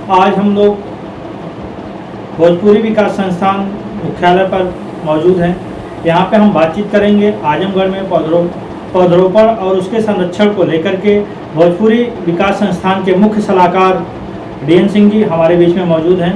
आज हम लोग भोजपुरी विकास संस्थान मुख्यालय पर मौजूद हैं। यहाँ पे हम बातचीत करेंगे आजमगढ़ में पौधरोपण और उसके संरक्षण को लेकर के। भोजपुरी विकास संस्थान के मुख्य सलाहकार DN सिंह जी हमारे बीच में मौजूद हैं।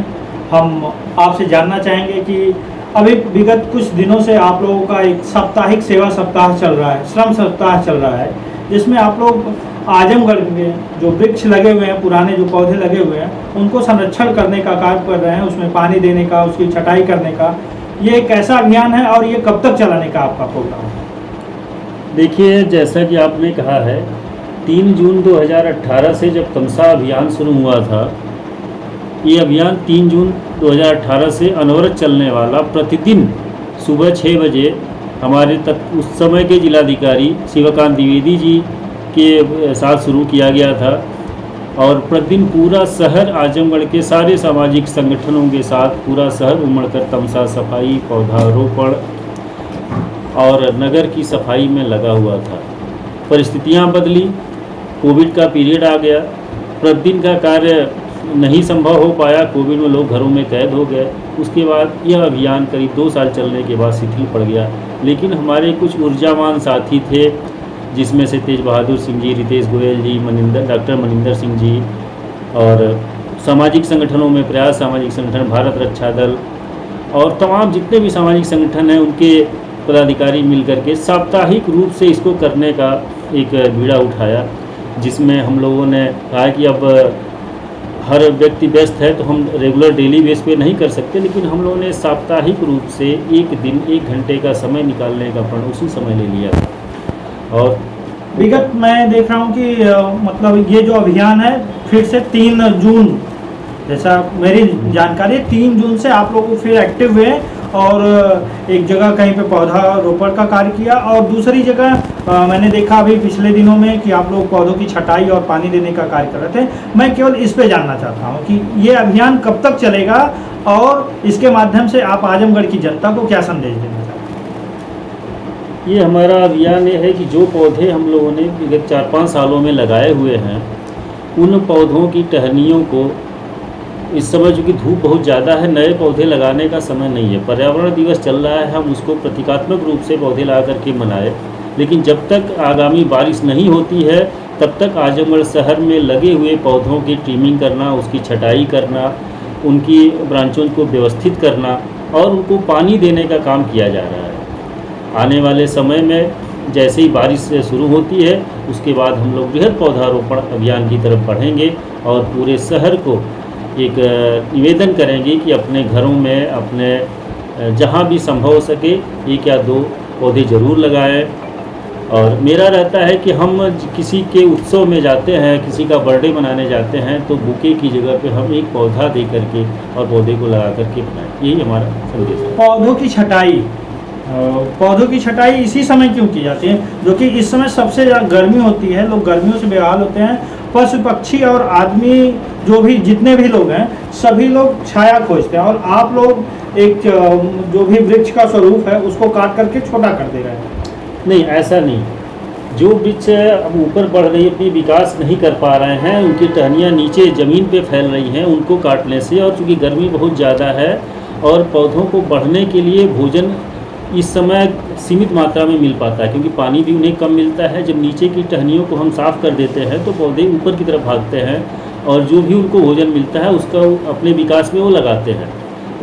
हम आपसे जानना चाहेंगे कि अभी विगत कुछ दिनों से आप लोगों का एक साप्ताहिक सेवा सप्ताह चल रहा है, श्रम सप्ताह चल रहा है, जिसमें आप लोग आजमगढ़ में जो वृक्ष लगे हुए हैं, पुराने जो पौधे लगे हुए हैं, उनको संरक्षण करने का कार्य कर रहे हैं, उसमें पानी देने का, उसकी छटाई करने का। ये एक ऐसा अभियान है और ये कब तक चलाने का आपका प्रोग्राम है? देखिए, जैसा कि आपने कहा है, 3 जून 2018 से जब तमसा अभियान शुरू हुआ था, ये अभियान 3 जून 2018 से अनवरत चलने वाला, प्रतिदिन सुबह 6 बजे हमारे तक उस समय के जिलाधिकारी शिवकांत द्विवेदी जी के साथ शुरू किया गया था। और प्रतिदिन पूरा शहर, आजमगढ़ के सारे सामाजिक संगठनों के साथ पूरा शहर उमड़कर तमसा सफाई, पौधारोपण और नगर की सफाई में लगा हुआ था। परिस्थितियां बदली, कोविड का पीरियड आ गया, प्रतिदिन का कार्य नहीं संभव हो पाया, कोविड में लोग घरों में कैद हो गए। उसके बाद यह अभियान करीब 2 साल चलने के बाद शिथिल पड़ गया। लेकिन हमारे कुछ ऊर्जावान साथी थे, जिसमें से तेज बहादुर सिंह जी, रितेश गोयल जी, डॉक्टर मनिंदर सिंह जी, और सामाजिक संगठनों में प्रयास सामाजिक संगठन, भारत रक्षा दल और तमाम जितने भी सामाजिक संगठन हैं, उनके पदाधिकारी मिलकर के साप्ताहिक रूप से इसको करने का एक बीड़ा उठाया, जिसमें हम लोगों ने कहा कि अब हर व्यक्ति व्यस्त है तो हम रेगुलर डेली बेस पे नहीं कर सकते, लेकिन हम लोगों ने साप्ताहिक रूप से एक दिन 1 घंटे का समय निकालने का प्रण उसी समय ले लिया था। और विगत मैं देख रहा हूँ कि मतलब ये जो अभियान है फिर से 3 जून, जैसा मेरी जानकारी, 3 जून से आप लोग फिर एक्टिव हुए और एक जगह कहीं पे पौधा रोपण का कार्य किया और दूसरी जगह मैंने देखा अभी पिछले दिनों में कि आप लोग पौधों की छटाई और पानी देने का कार्य कर रहे थे। मैं केवल इस पे जानना चाहता हूँ कि ये अभियान कब तक चलेगा और इसके माध्यम से आप आजमगढ़ की जनता को क्या संदेश देना चाहते हैं? ये हमारा अभियान ये है कि जो पौधे हम लोगों ने विगत 4-5 सालों में लगाए हुए हैं, उन पौधों की टहनियों को, इस समय चूँकि धूप बहुत ज़्यादा है, नए पौधे लगाने का समय नहीं है। पर्यावरण दिवस चल रहा है, हम उसको प्रतीकात्मक रूप से पौधे ला करके मनाए, लेकिन जब तक आगामी बारिश नहीं होती है तब तक आजमगढ़ शहर में लगे हुए पौधों की ट्रिमिंग करना, उसकी छटाई करना, उनकी ब्रांचों को व्यवस्थित करना और उनको पानी देने का काम किया जा रहा है। आने वाले समय में जैसे ही बारिश शुरू होती है, उसके बाद हम लोग बृहद पौधारोपण अभियान की तरफ बढ़ेंगे और पूरे शहर को एक निवेदन करेंगे कि अपने घरों में, अपने जहाँ भी संभव हो सके 1 या 2 पौधे ज़रूर लगाएं। और मेरा रहता है कि हम किसी के उत्सव में जाते हैं, किसी का बर्थडे मनाने जाते हैं, तो बुके की जगह पे हम एक पौधा दे करके और पौधे को लगा करके बनाएं। यही हमारा संदेश है। पौधों की छटाई इसी समय क्यों की जाती है? जो कि इस समय सबसे ज़्यादा गर्मी होती है, लोग गर्मियों से बेहाल होते हैं। पशु पक्षी और आदमी, जो भी जितने भी लोग हैं, सभी लोग छाया खोजते हैं और आप लोग एक जो भी वृक्ष का स्वरूप है उसको काट करके छोटा कर दे रहे हैं। नहीं, ऐसा नहीं। जो वृक्ष अब ऊपर बढ़ रही, अपनी विकास नहीं कर पा रहे हैं, उनकी टहनियाँ नीचे ज़मीन पे फैल रही हैं, उनको काटने से, और चूँकि गर्मी बहुत ज़्यादा है और पौधों को बढ़ने के लिए भोजन इस समय सीमित मात्रा में मिल पाता है, क्योंकि पानी भी उन्हें कम मिलता है। जब नीचे की टहनियों को हम साफ़ कर देते हैं तो पौधे ऊपर की तरफ भागते हैं और जो भी उनको भोजन मिलता है उसका अपने विकास में वो लगाते हैं।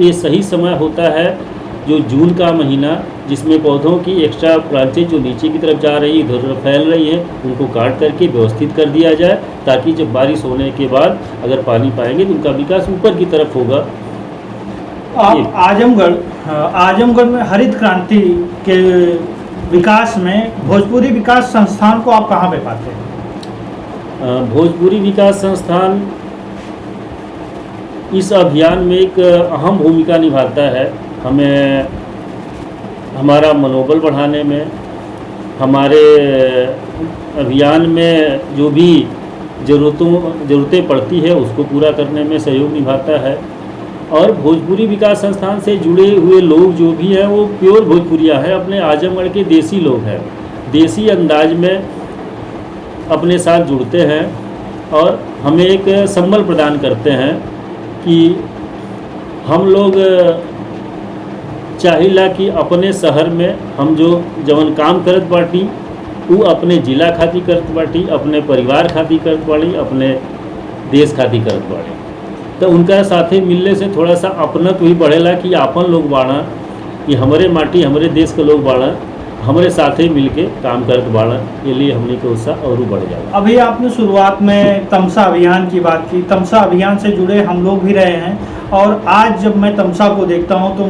ये सही समय होता है जो जून का महीना, जिसमें पौधों की एक्स्ट्रा ब्रांचेज जो नीचे की तरफ जा रही, इधर उधर फैल रही है, उनको काट करके व्यवस्थित कर दिया जाए, ताकि जब बारिश होने के बाद अगर पानी पाएंगे तो उनका विकास ऊपर की तरफ होगा। आप आजमगढ़ में हरित क्रांति के विकास में भोजपुरी विकास संस्थान को आप कहाँ पे पाते हैं? भोजपुरी विकास संस्थान इस अभियान में एक अहम भूमिका निभाता है। हमें हमारा मनोबल बढ़ाने में, हमारे अभियान में जो भी ज़रूरतें पड़ती है उसको पूरा करने में सहयोग निभाता है। और भोजपुरी विकास संस्थान से जुड़े हुए लोग जो भी हैं वो प्योर भोजपुरिया है, अपने आजमगढ़ के देसी लोग हैं, देसी अंदाज में अपने साथ जुड़ते हैं और हमें एक संबल प्रदान करते हैं कि हम लोग चाहिला कि अपने शहर में हम जो जवन काम करत बाटी वो अपने जिला खातिर करत बाटी, अपने परिवार खातिर करत बाटी, अपने देश खातिर करत बाटी। तो उनका साथे मिलने से थोड़ा सा अपनत भी बढ़ेला कि आपन लोग बाड़ा, कि हमारे माटी हमारे देश के लोग बाड़ा, हमारे साथे मिलके काम करत बाड़ा, ये लिए हमने के उत्साह और बढ़ जाएगा। अभी आपने शुरुआत में तमसा अभियान की बात की। तमसा अभियान से जुड़े हम लोग भी रहे हैं, और आज जब मैं तमसा को देखता हूं तो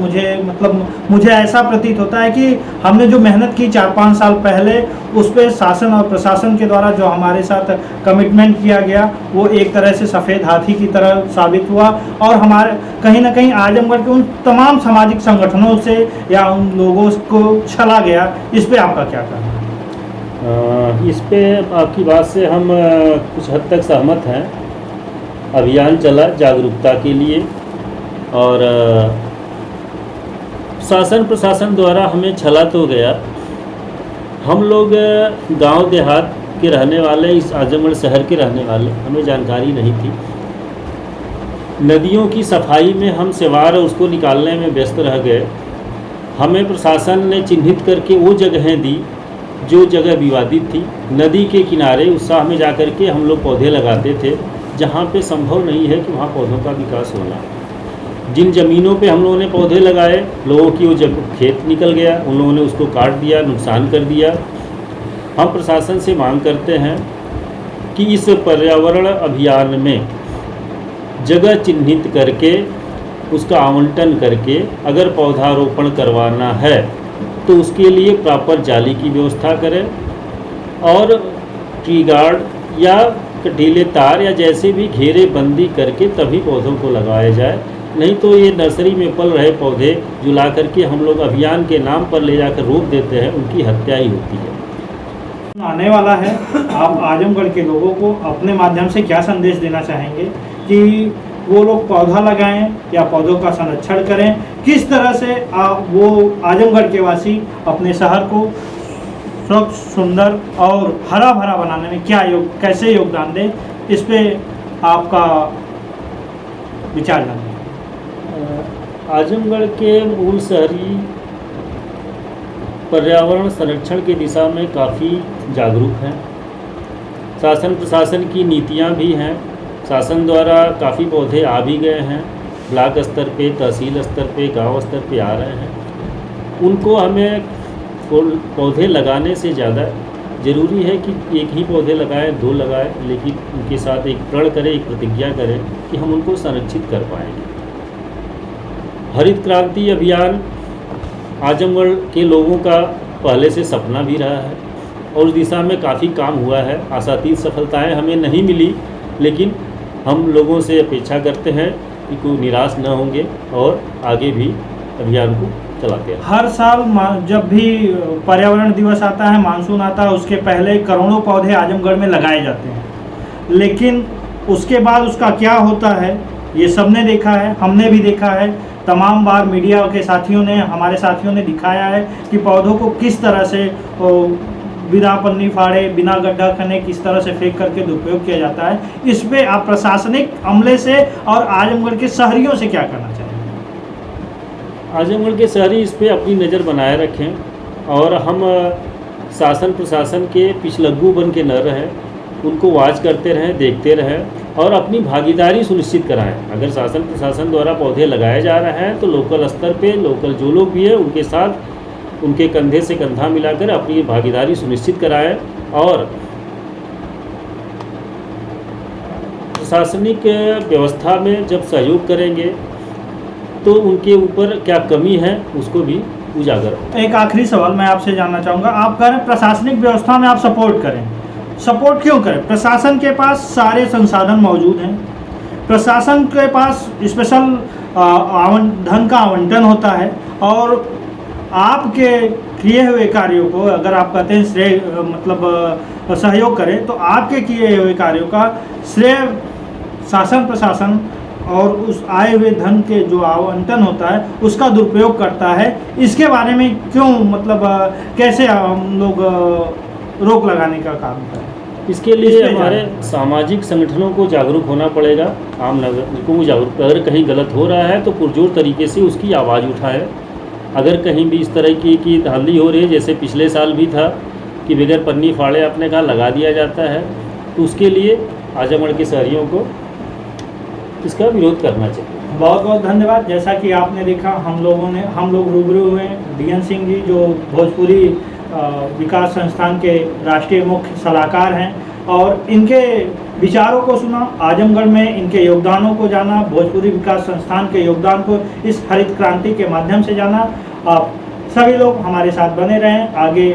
मुझे ऐसा प्रतीत होता है कि हमने जो मेहनत की 4-5 साल पहले, उस पर शासन और प्रशासन के द्वारा जो हमारे साथ कमिटमेंट किया गया वो एक तरह से सफ़ेद हाथी की तरह साबित हुआ, और हमारे कहीं ना कहीं आजमगढ़ के उन तमाम सामाजिक संगठनों से या उन लोगों को छला गया। इस पे आपका क्या कहना है? इस पे आपकी बात से हम कुछ हद तक सहमत हैं। अभियान चला जागरूकता के लिए, और शासन प्रशासन द्वारा हमें छला तो गया। हम लोग गांव देहात के रहने वाले, इस आजमगढ़ शहर के रहने वाले, हमें जानकारी नहीं थी। नदियों की सफाई में हम सिवार उसको निकालने में व्यस्त रह गए। हमें प्रशासन ने चिन्हित करके वो जगहें दी जो जगह विवादित थी। नदी के किनारे उत्साह में जाकर के हम लोग पौधे लगाते थे जहाँ पे संभव नहीं है कि वहाँ पौधों का विकास होना। जिन ज़मीनों पे हम लोगों ने पौधे लगाए, लोगों की वो जब खेत निकल गया, उन लोगों ने उसको काट दिया, नुकसान कर दिया। हम प्रशासन से मांग करते हैं कि इस पर्यावरण अभियान में जगह चिन्हित करके उसका आवंटन करके अगर पौधारोपण करवाना है तो उसके लिए प्रॉपर जाली की व्यवस्था करें, और ट्री गार्ड या कटीले तार या जैसे भी घेरे बंदी करके तभी पौधों को लगाया जाए। नहीं तो ये नर्सरी में पल रहे पौधे जो ला करके हम लोग अभियान के नाम पर ले जाकर रोक देते हैं, उनकी हत्या ही होती है। आने वाला है, आप आजमगढ़ के लोगों को अपने माध्यम से क्या संदेश देना चाहेंगे कि वो लोग पौधा लगाएं या पौधों का संरक्षण करें? किस तरह से वो आजमगढ़ के वासी अपने शहर को स्वच्छ, सुंदर और हरा भरा बनाने में कैसे योगदान दें? इस पे आपका विचार जानें। आजमगढ़ के मूल शहरी पर्यावरण संरक्षण की दिशा में काफ़ी जागरूक हैं। शासन प्रशासन की नीतियां भी हैं। शासन द्वारा काफ़ी पौधे आ भी गए हैं, ब्लॉक स्तर पे, तहसील स्तर पे, गांव स्तर पे आ रहे हैं। उनको हमें पौधे लगाने से ज़्यादा ज़रूरी है कि एक ही पौधे लगाएं, 2 लगाएं, लेकिन उनके साथ एक प्रण करें, एक प्रतिज्ञा करें कि हम उनको संरक्षित कर पाएंगे। हरित क्रांति अभियान आजमगढ़ के लोगों का पहले से सपना भी रहा है और उस दिशा में काफ़ी काम हुआ है। आशातीत सफलताएं हमें नहीं मिली, लेकिन हम लोगों से अपेक्षा करते हैं कि कोई निराश न होंगे और आगे भी अभियान को चलाते हैं। हर साल जब भी पर्यावरण दिवस आता है, मानसून आता है, उसके पहले करोड़ों पौधे आजमगढ़ में लगाए जाते हैं, लेकिन उसके बाद उसका क्या होता है ये सबने देखा है, हमने भी देखा है। तमाम बार मीडिया के साथियों ने, हमारे साथियों ने दिखाया है कि पौधों को किस तरह से बिना पन्नी फाड़े, बिना गड्ढा खने किस तरह से फेंक करके दुरुपयोग किया जाता है। इस पे आप प्रशासनिक अमले से और आजमगढ़ के शहरियों से क्या करना चाहेंगे? आजमगढ़ के शहरी इस पे अपनी नज़र बनाए रखें और हम शासन प्रशासन के पिछलग्गू बन के न रहें, उनको वाच करते रहें, देखते रहें और अपनी भागीदारी सुनिश्चित कराएं। अगर शासन प्रशासन द्वारा पौधे लगाए जा रहे हैं तो लोकल स्तर पे लोकल जो लोग भी हैं उनके साथ उनके कंधे से कंधा मिलाकर अपनी भागीदारी सुनिश्चित कराएं और प्रशासनिक व्यवस्था में जब सहयोग करेंगे तो उनके ऊपर क्या कमी है उसको भी उजागर हो। एक आखिरी सवाल मैं आपसे जानना चाहूँगा, आप कह रहे हैं प्रशासनिक व्यवस्था में आप सपोर्ट करें, सपोर्ट क्यों करें? प्रशासन के पास सारे संसाधन मौजूद हैं, प्रशासन के पास स्पेशल धन का आवंटन होता है और आपके किए हुए कार्यों को अगर आप कहते हैं श्रेय मतलब सहयोग करें, तो आपके किए हुए कार्यों का श्रेय शासन प्रशासन और उस आए हुए धन के जो आवंटन होता है उसका दुरुपयोग करता है। इसके बारे में क्यों मतलब कैसे हम लोग रोक लगाने का काम करें? इसके लिए इसमें हमारे जाना। सामाजिक संगठनों को जागरूक होना पड़ेगा। आम नागरिकों को जागरूक, अगर कहीं गलत हो रहा है तो पुरजोर तरीके से उसकी आवाज़ उठाए। अगर कहीं भी इस तरह की धांधली हो रही है, जैसे पिछले साल भी था कि बगैर पन्नी फाड़े आपने कहा लगा दिया जाता है, तो उसके लिए आजमगढ़ के शहरियों को इसका विरोध करना चाहिए। बहुत बहुत धन्यवाद। जैसा कि आपने देखा, हम लोग रूबरू हुए DN सिंह जी, जो भोजपुरी विकास संस्थान के राष्ट्रीय मुख्य सलाहकार हैं, और इनके विचारों को सुना, आजमगढ़ में इनके योगदानों को जाना, भोजपुरी विकास संस्थान के योगदान को इस हरित क्रांति के माध्यम से जाना। आप सभी लोग हमारे साथ बने रहें, आगे